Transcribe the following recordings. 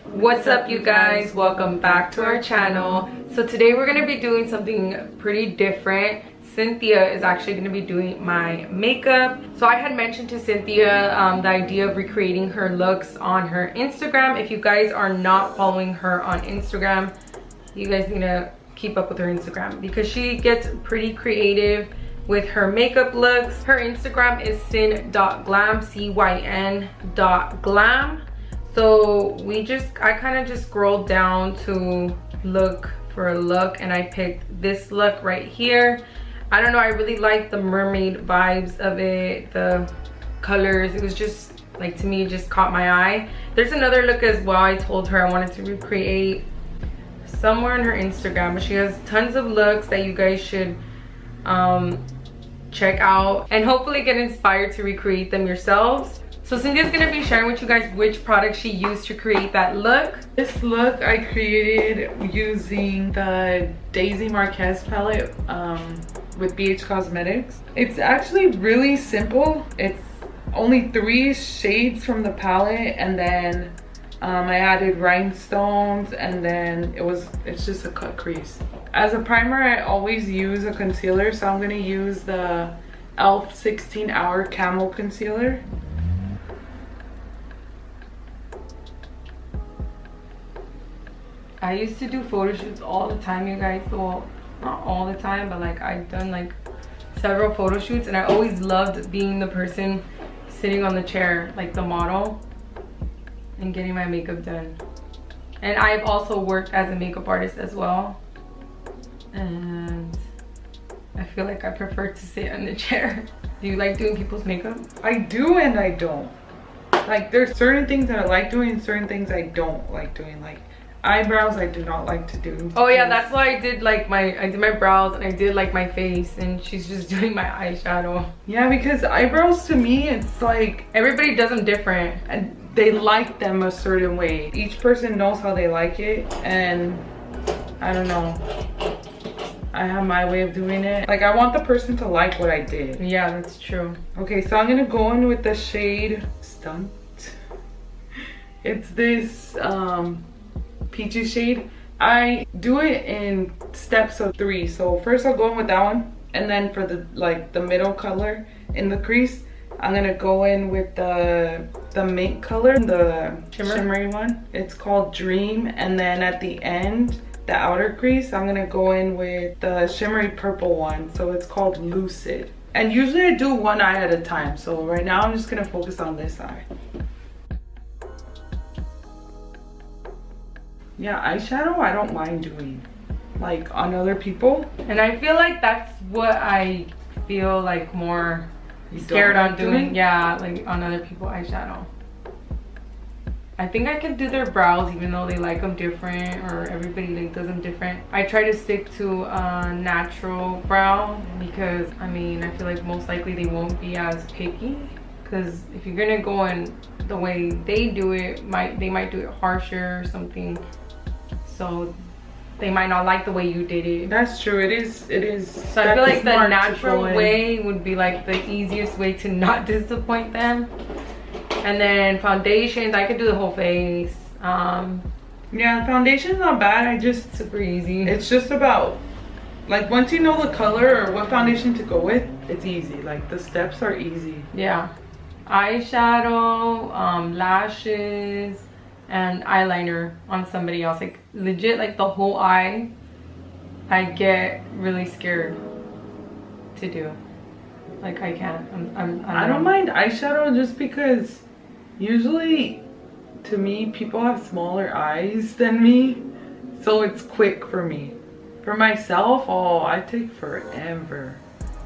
What's up, you guys? Welcome back to our channel. So today we're going to be doing something pretty different. Cynthia is actually going to be doing my makeup. So I had mentioned to Cynthia the idea of recreating her looks on her Instagram. If you guys are not following her on Instagram, you guys need to keep up with her Instagram because she gets pretty creative with her makeup looks. Her Instagram is cyn.glam, cyn.glam. So I kind of just scrolled down to look for a look and I picked this look right here. I don't know, I really like the mermaid vibes of it, the colors. It was just like, to me, it just caught my eye. There's another look as well. I told her I wanted to recreate somewhere on her Instagram, but she has tons of looks that you guys should check out and hopefully get inspired to recreate them yourselves. So Cynthia's gonna be sharing with you guys which product she used to create that look. This look I created using the Daisy Marquez palette with BH Cosmetics. It's actually really simple. It's only 3 shades from the palette, and then I added rhinestones, and then it's just a cut crease. As a primer, I always use a concealer, so I'm gonna use the e.l.f. 16 Hour Camo Concealer. I used to do photo shoots all the time, you guys. Well, not all the time, but like I've done like several photo shoots, and I always loved being the person sitting on the chair, like the model, and getting my makeup done. And I've also worked as a makeup artist as well, and I feel like I prefer to sit on the chair. Do you like doing people's makeup? I do and I don't. Like, there's certain things that I like doing and certain things I don't like doing. Like eyebrows, I do not like to do. Oh yeah, that's why I did like I did my brows and I did like my face, and she's just doing my eyeshadow. Yeah, because eyebrows, to me, it's like everybody does them different and they like them a certain way. Each person knows how they like it, and I don't know, I have my way of doing it. Like, I want the person to like what I did. Yeah, that's true. Okay, so I'm gonna go in with the shade Stunt. It's this peachy shade. I do it in steps of 3. So first I'll go in with that one, and then for the middle color in the crease, I'm gonna go in with the mint color, the shimmery one. It's called Dream. And then at the end, the outer crease, I'm gonna go in with the shimmery purple one. So it's called Lucid. And usually I do one eye at a time. So right now I'm just gonna focus on this eye. Yeah, eyeshadow I don't mind doing, like, on other people. And I feel like that's what I feel like more scared on doing. Yeah, like on other people eyeshadow. I think I can do their brows even though they like them different, or everybody like does them different. I try to stick to a natural brow because I mean, I feel like most likely they won't be as picky, because if you're gonna go in the way they do it, they might do it harsher or something. So they might not like the way you did it. That's true. It is. So I feel like the natural way would be like the easiest way to not disappoint them. And then foundations, I could do the whole face. Yeah, foundation's not bad. Super easy. It's just about, like, once you know the color or what foundation to go with, it's easy. Like, the steps are easy. Yeah. Eyeshadow, lashes, and eyeliner on somebody else. Like, legit, like the whole eye, I get really scared to do. Like, I can't. I don't mind eyeshadow just because usually, to me, people have smaller eyes than me, so it's quick for me. For myself, oh, I take forever,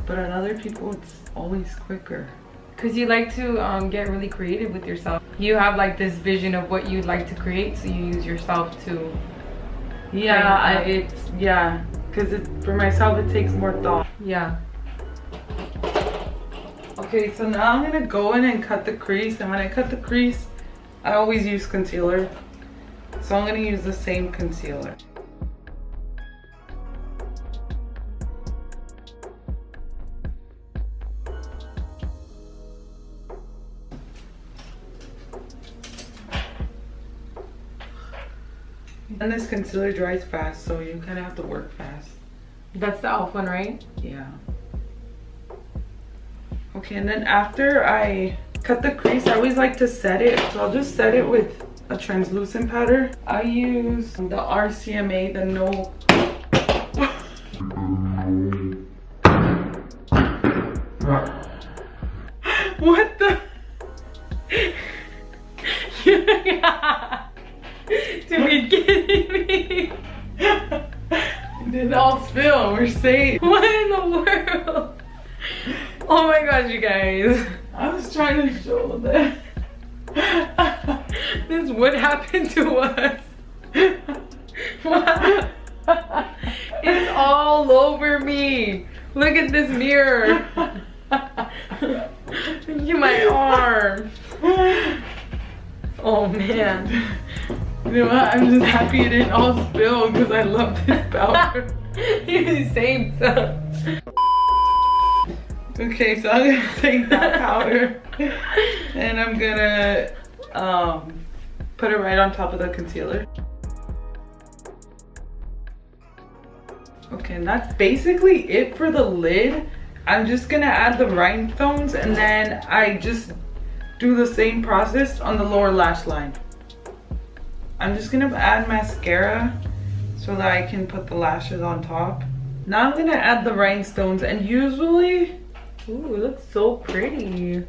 but on other people, it's always quicker. Because you like to get really creative with yourself. You have like this vision of what you'd like to create, so you use yourself to. Yeah, because for myself it takes more thought. Yeah. Okay, so now I'm gonna go in and cut the crease, and when I cut the crease, I always use concealer. So I'm gonna use the same concealer. And this concealer dries fast, so you kind of have to work fast. That's the e.l.f. one, right? Yeah. Okay, and then after I cut the crease, I always like to set it. So I'll just set it with a translucent powder. I use the RCMA, the no... What the? To be kidding me. It didn't all spill, we're safe. What in the world? Oh my gosh, you guys. I was trying to show that. This would happen to us. What? It's all over me. Look at this mirror. Look at my arm. Oh man. You know what? I'm just happy it didn't all spill because I love this powder. You saved some. Okay, so I'm gonna take that powder and I'm gonna put it right on top of the concealer. Okay, and that's basically it for the lid. I'm just gonna add the rhinestones and then I just do the same process on the lower lash line. I'm just gonna add mascara so that I can put the lashes on top. Now I'm gonna add the rhinestones, and usually, ooh, it looks so pretty.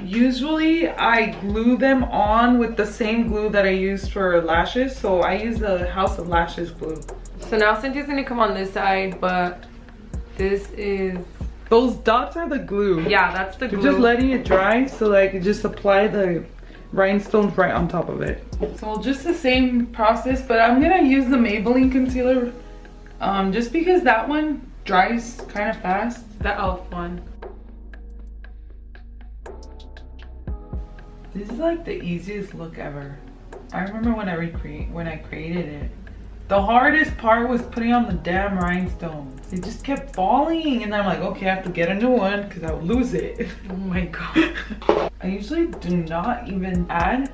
Usually I glue them on with the same glue that I use for lashes. So I use the House of Lashes glue. So now Cynthia's gonna come on this side, but this is... Those dots are the glue. Yeah, that's the glue. You're just letting it dry so that I can just apply the rhinestones right on top of it. So just the same process, but I'm gonna use the Maybelline concealer just because that one dries kind of fast. The e.l.f. one. This is like the easiest look ever. I remember when I created it. The hardest part was putting on the damn rhinestones. They just kept falling, and I'm like, okay, I have to get a new one because I would lose it. Oh my god. I usually do not even add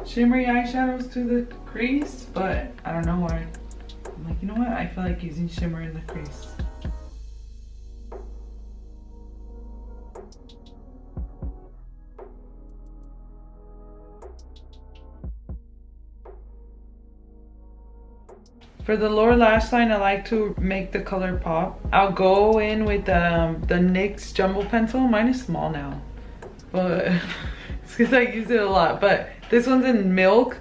shimmery eyeshadows to the crease, but I don't know why. I'm like, you know what? I feel like using shimmer in the crease. For the lower lash line, I like to make the color pop. I'll go in with the NYX Jumbo Pencil. Mine is small now, but it's because I use it a lot. But this one's in milk,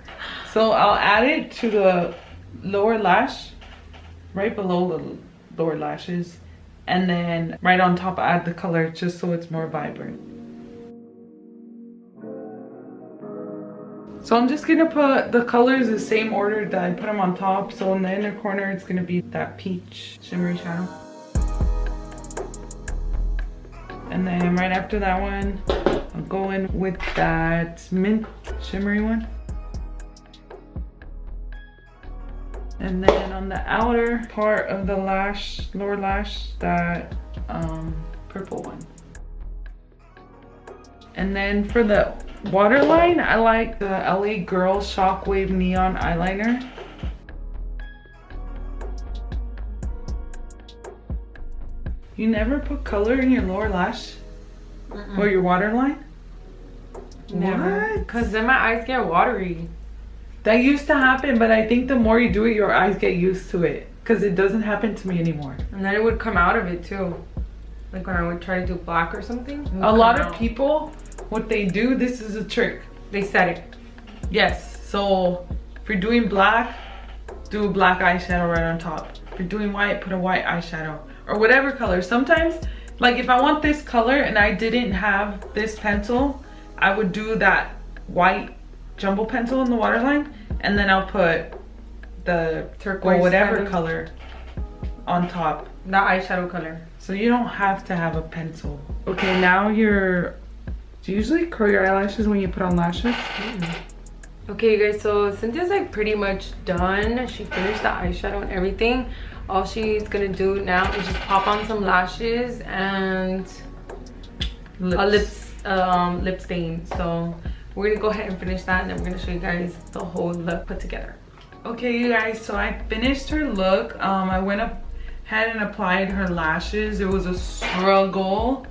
so I'll add it to the lower lash, right below the lower lashes, and then right on top add the color just so it's more vibrant. So I'm just gonna put the colors the same order that I put them on top. So in the inner corner, it's gonna be that peach shimmery shadow. And then right after that one, I'll go in with that mint shimmery one. And then on the outer part of the lash, lower lash, that purple one. And then for the waterline, I like the LA Girl Shockwave Neon Eyeliner. You never put color in your lower lash? Or your waterline? Never. What? Because then my eyes get watery. That used to happen, but I think the more you do it, your eyes get used to it. Because it doesn't happen to me anymore. And then it would come out of it too. Like when I would try to do black or something. A lot of people, what they do, this is a trick. They set it. Yes, so if you're doing black, do a black eyeshadow right on top. If you're doing white, put a white eyeshadow. Or whatever color. Sometimes, like if I want this color and I didn't have this pencil, I would do that white jumbo pencil in the waterline, and then I'll put the turquoise or whatever kind of color on top. The eyeshadow color. So you don't have to have a pencil. Okay, now do you usually curl your eyelashes when you put on lashes? Okay, you guys, so Cynthia's like pretty much done. She finished the eyeshadow and everything. All she's gonna do now is just pop on some lashes and a lip stain. So we're gonna go ahead and finish that, and then we're gonna show you guys the whole look put together. Okay, you guys, so I finished her look. I went ahead and applied her lashes. It was a struggle.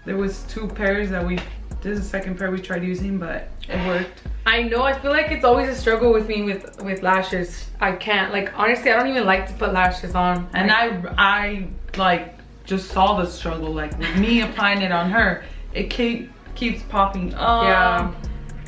There was 2 pairs that this is the second pair we tried using, but it worked. I know, I feel like it's always a struggle with me with lashes. I can't, like, honestly, I don't even like to put lashes on. And I like just saw the struggle, like with me applying it on her, it keeps popping up. Yeah.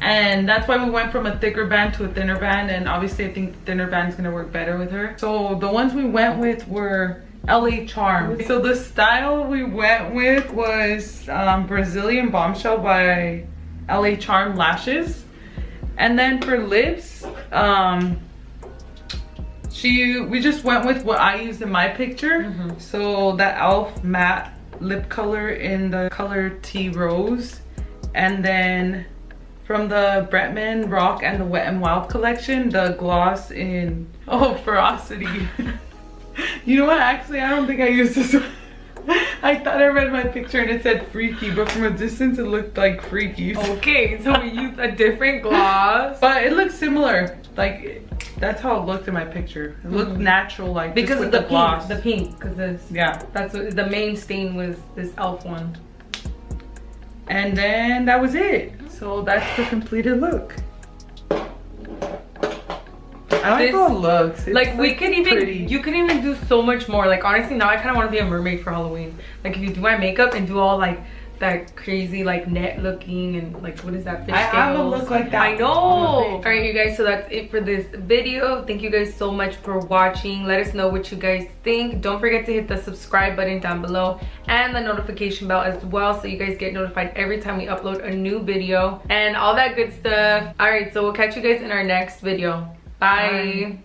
And that's why we went from a thicker band to a thinner band, and obviously I think the thinner band is gonna work better with her. So the ones we went with were LA Charm. So the style we went with was Brazilian Bombshell by LA Charm Lashes. And then for lips, we just went with what I used in my picture. So that e.l.f. matte lip color in the color Tea Rose. And then from the Bretman Rock and the Wet n Wild collection, the gloss in Ferocity. You know what, actually I don't think I used this one. I thought I read my picture and it said Freaky, but from a distance it looked like Freaky. Okay, so we used a different gloss. But it looks similar. Like, that's how it looked in my picture. It looked natural, like, because of the gloss. The pink, because this. Yeah. That's what, the main stain was this e.l.f. one. And then that was it. So that's the completed look. I like how it looks. It's like we could even, pretty. You can even do so much more. Like honestly, now I kind of want to be a mermaid for Halloween. Like if you do my makeup and do all like that crazy like net looking and like what is that, fish scales? I have a look like that. I know. All right, you guys, so that's it for this video. Thank you guys so much for watching. Let us know what you guys think. Don't forget to hit the subscribe button down below and the notification bell as well, so you guys get notified every time we upload a new video and all that good stuff. All right, so we'll catch you guys in our next video. Bye.